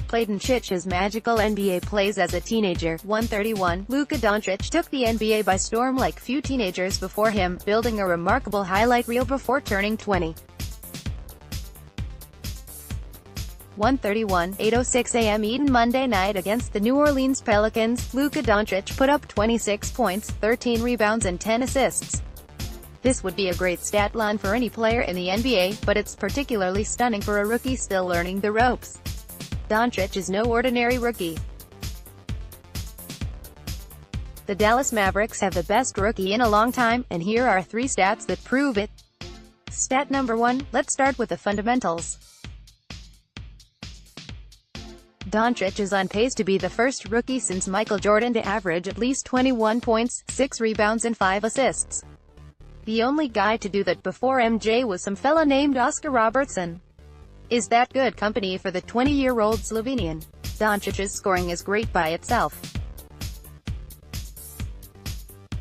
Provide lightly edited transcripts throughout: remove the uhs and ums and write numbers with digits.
playDoncic his magical NBA plays as a teenager. 131. Luka Doncic took the NBA by storm like few teenagers before him, building a remarkable highlight reel before turning 20. 131. 8:06 a.m. ETOn Monday night against the New Orleans Pelicans, Luka Doncic put up 26 points, 13 rebounds and 10 assists. This would be a great stat line for any player in the NBA, but it's particularly stunning for a rookie still learning the ropes. Doncic is no ordinary rookie. The Dallas Mavericks have the best rookie in a long time, and here are 3 stats that prove it. Stat number 1, let's start with the fundamentals. Doncic is on pace to be the first rookie since Michael Jordan to average at least 21 points, 6 rebounds and 5 assists. The only guy to do that before MJ was some fella named Oscar Robertson. Is that good company for the 20-year-old Slovenian? Doncic's scoring is great by itself.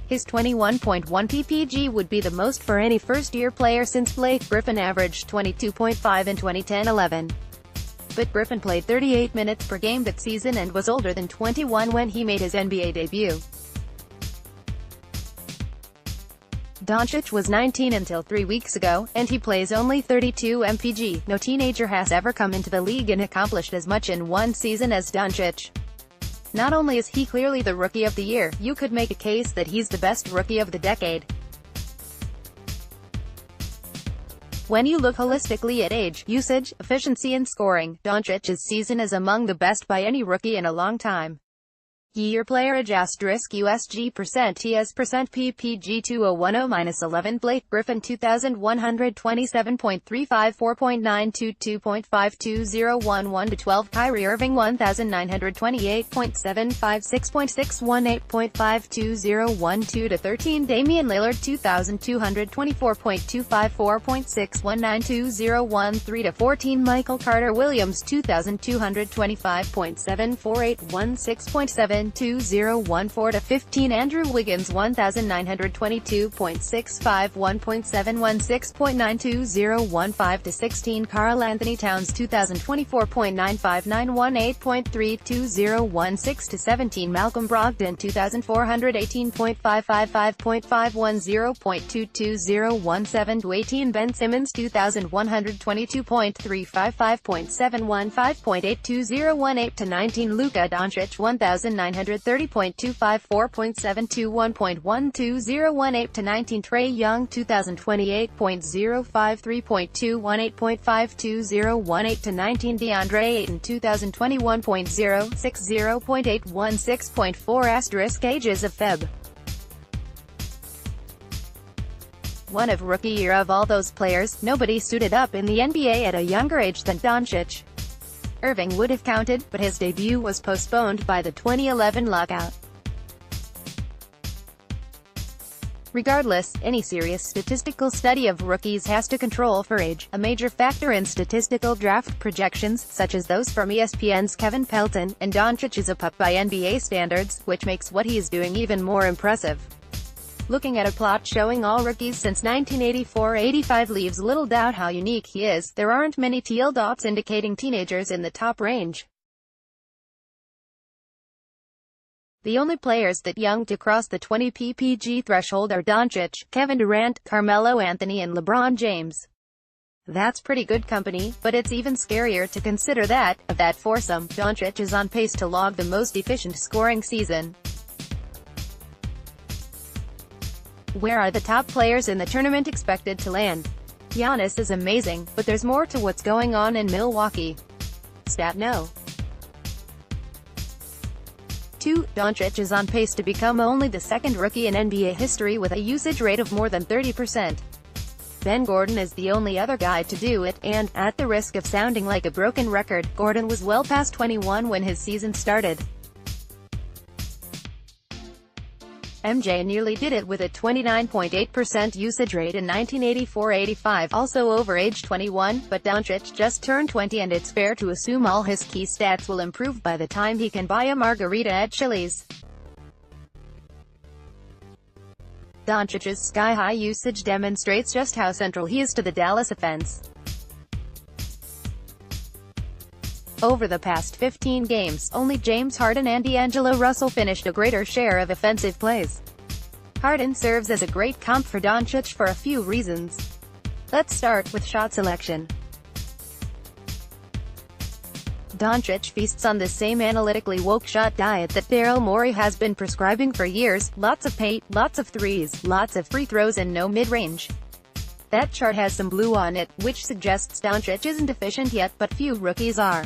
His 21.1 ppg would be the most for any first-year player since Blake Griffin averaged 22.5 in 2010-11. But Griffin played 38 minutes per game that season and was older than 21 when he made his NBA debut. Doncic was 19 until 3 weeks ago, and he plays only 32 mpg. No teenager has ever come into the league and accomplished as much in one season as Doncic. Not only is he clearly the Rookie of the Year, you could make a case that he's the best rookie of the decade. When you look holistically at age, usage, efficiency and scoring, Doncic's season is among the best by any rookie in a long time. Year player age USG percent TS percent PPG 2010-11 Blake Griffin 2127.354.922.52011 to 12 Kyrie Irving 1928.756.618.52012 to 13 Damian Lillard 2224.254.6192013 to 14 Michael Carter Williams 2225.74816.72014 to 15 Andrew Wiggins 1922.651.716.92015 to 16 Karl Anthony Towns 2024.95918.32016 to 17 Malcolm Brogdon 2418.555.510.22017 to 18 Ben Simmons 2122.355.715.82018 to 19 Luka Doncic 1930.254.721.12018 to 19 Trae Young 2028.053.218.52018 to 19 DeAndre Ayton 2021.060.816.4 ages of Feb. One of rookie year of all those players, nobody suited up in the NBA at a younger age than Doncic. Irving would have counted, but his debut was postponed by the 2011 lockout. Regardless, any serious statistical study of rookies has to control for age, a major factor in statistical draft projections, such as those from ESPN's Kevin Pelton, and Doncic is a pup by NBA standards, which makes what he is doing even more impressive. Looking at a plot showing all rookies since 1984-85 leaves little doubt how unique he is. There aren't many teal dots indicating teenagers in the top range. The only players that young to cross the 20 ppg threshold are Doncic, Kevin Durant, Carmelo Anthony and LeBron James. That's pretty good company, but it's even scarier to consider that, of that foursome, Doncic is on pace to log the most efficient scoring season. Where are the top players in the tournament expected to land? Giannis is amazing, but there's more to what's going on in Milwaukee. Stat no. 2. Doncic is on pace to become only the second rookie in NBA history with a usage rate of more than 30%. Ben Gordon is the only other guy to do it, and, at the risk of sounding like a broken record, Gordon was well past 21 when his season started. MJ nearly did it with a 29.8% usage rate in 1984-85, also over age 21, but Doncic just turned 20 and it's fair to assume all his key stats will improve by the time he can buy a margarita at Chili's. Doncic's sky-high usage demonstrates just how central he is to the Dallas offense. Over the past 15 games, only James Harden and D'Angelo Russell finished a greater share of offensive plays. Harden serves as a great comp for Doncic for a few reasons. Let's start with shot selection. Doncic feasts on the same analytically woke shot diet that Daryl Morey has been prescribing for years: lots of paint, lots of threes, lots of free throws and no mid-range. That chart has some blue on it, which suggests Doncic isn't efficient yet, but few rookies are.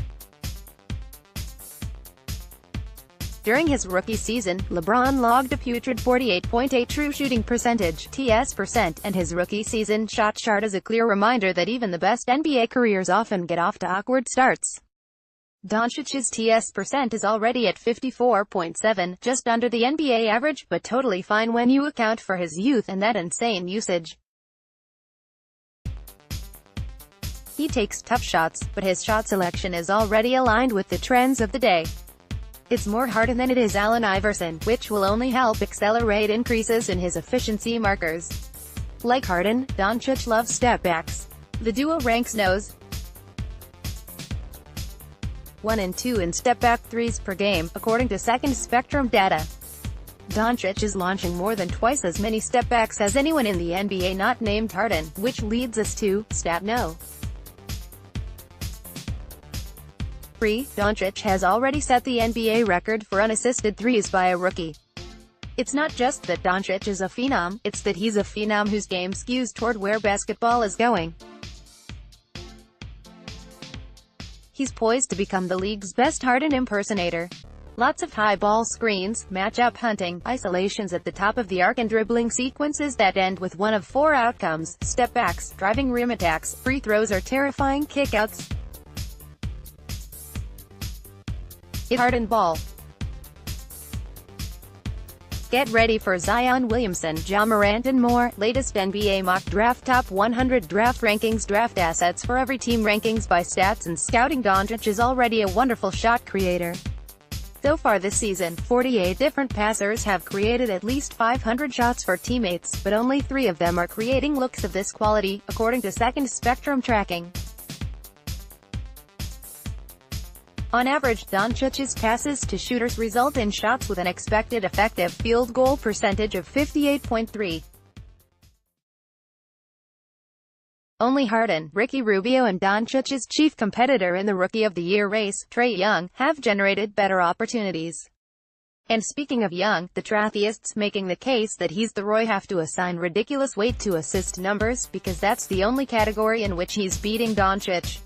During his rookie season, LeBron logged a putrid 48.8 true shooting percentage (TS%), and his rookie season shot chart is a clear reminder that even the best NBA careers often get off to awkward starts. Doncic's TS% is already at 54.7, just under the NBA average, but totally fine when you account for his youth and that insane usage. He takes tough shots, but his shot selection is already aligned with the trends of the day. It's more Harden than it is Allen Iverson, which will only help accelerate increases in his efficiency markers. Like Harden, Doncic loves step-backs. The duo ranks nose 1 and 2 in step-back threes per game, according to Second Spectrum data. Doncic is launching more than twice as many step-backs as anyone in the NBA not named Harden, which leads us to stat no. 3. Doncic has already set the NBA record for unassisted threes by a rookie. It's not just that Doncic is a phenom, it's that he's a phenom whose game skews toward where basketball is going. He's poised to become the league's best Harden impersonator. Lots of high ball screens, matchup hunting, isolations at the top of the arc and dribbling sequences that end with one of 4 outcomes: step-backs, driving rim attacks, free throws or terrifying kickouts. It's Harden ball. Get ready for Zion Williamson, Ja Morant and more. Latest NBA mock draft top 100 draft rankings, draft assets for every team, rankings by stats and scouting. Doncic is already a wonderful shot creator. So far this season, 48 different passers have created at least 500 shots for teammates, but only 3 of them are creating looks of this quality, according to Second Spectrum tracking. On average, Doncic's passes to shooters result in shots with an expected effective field goal percentage of 58.3. Only Harden, Ricky Rubio and Doncic's chief competitor in the Rookie of the Year race, Trae Young, have generated better opportunities. And speaking of Young, the Tratheists making the case that he's the Roy have to assign ridiculous weight to assist numbers, because that's the only category in which he's beating Doncic.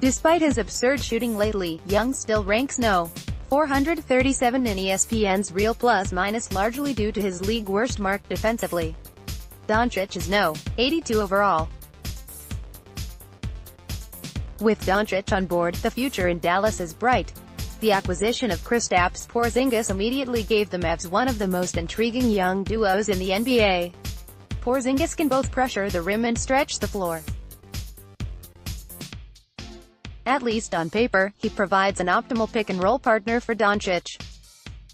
Despite his absurd shooting lately, Young still ranks no. 437 in ESPN's Real Plus Minus, largely due to his league worst mark defensively. Doncic is no. 82 overall. With Doncic on board, the future in Dallas is bright. The acquisition of Kristaps Porzingis immediately gave the Mavs one of the most intriguing young duos in the NBA. Porzingis can both pressure the rim and stretch the floor. At least on paper, he provides an optimal pick-and-roll partner for Doncic.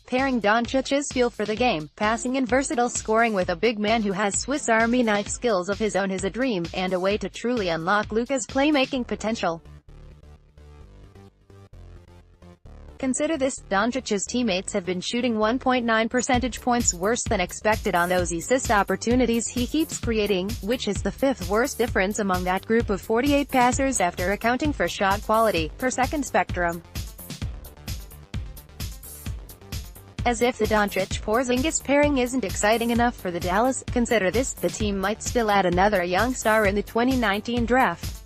Pairing Doncic's feel for the game, passing and versatile scoring with a big man who has Swiss Army knife skills of his own is a dream, and a way to truly unlock Luka's playmaking potential. Consider this: Doncic's teammates have been shooting 1.9 percentage points worse than expected on those assist opportunities he keeps creating, which is the 5th worst difference among that group of 48 passers after accounting for shot quality, per Second Spectrum. As if the Doncic-Porzingis pairing isn't exciting enough for the Dallas, consider this: the team might still add another young star in the 2019 draft.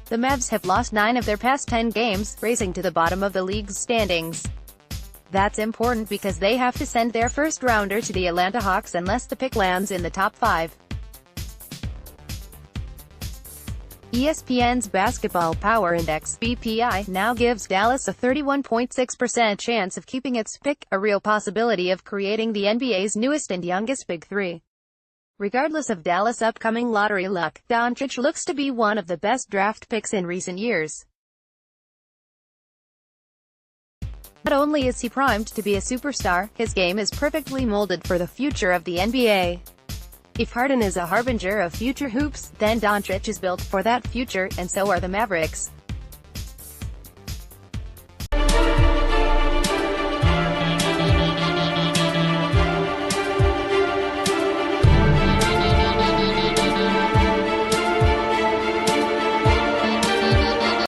The Mavs have lost 9 of their past 10 games, racing to the bottom of the league's standings. That's important because they have to send their first-rounder to the Atlanta Hawks unless the pick lands in the top 5. ESPN's Basketball Power Index (BPI) now gives Dallas a 31.6% chance of keeping its pick, a real possibility of creating the NBA's newest and youngest Big Three. Regardless of Dallas' upcoming lottery luck, Doncic looks to be one of the best draft picks in recent years. Not only is he primed to be a superstar, his game is perfectly molded for the future of the NBA. If Harden is a harbinger of future hoops, then Doncic is built for that future, and so are the Mavericks.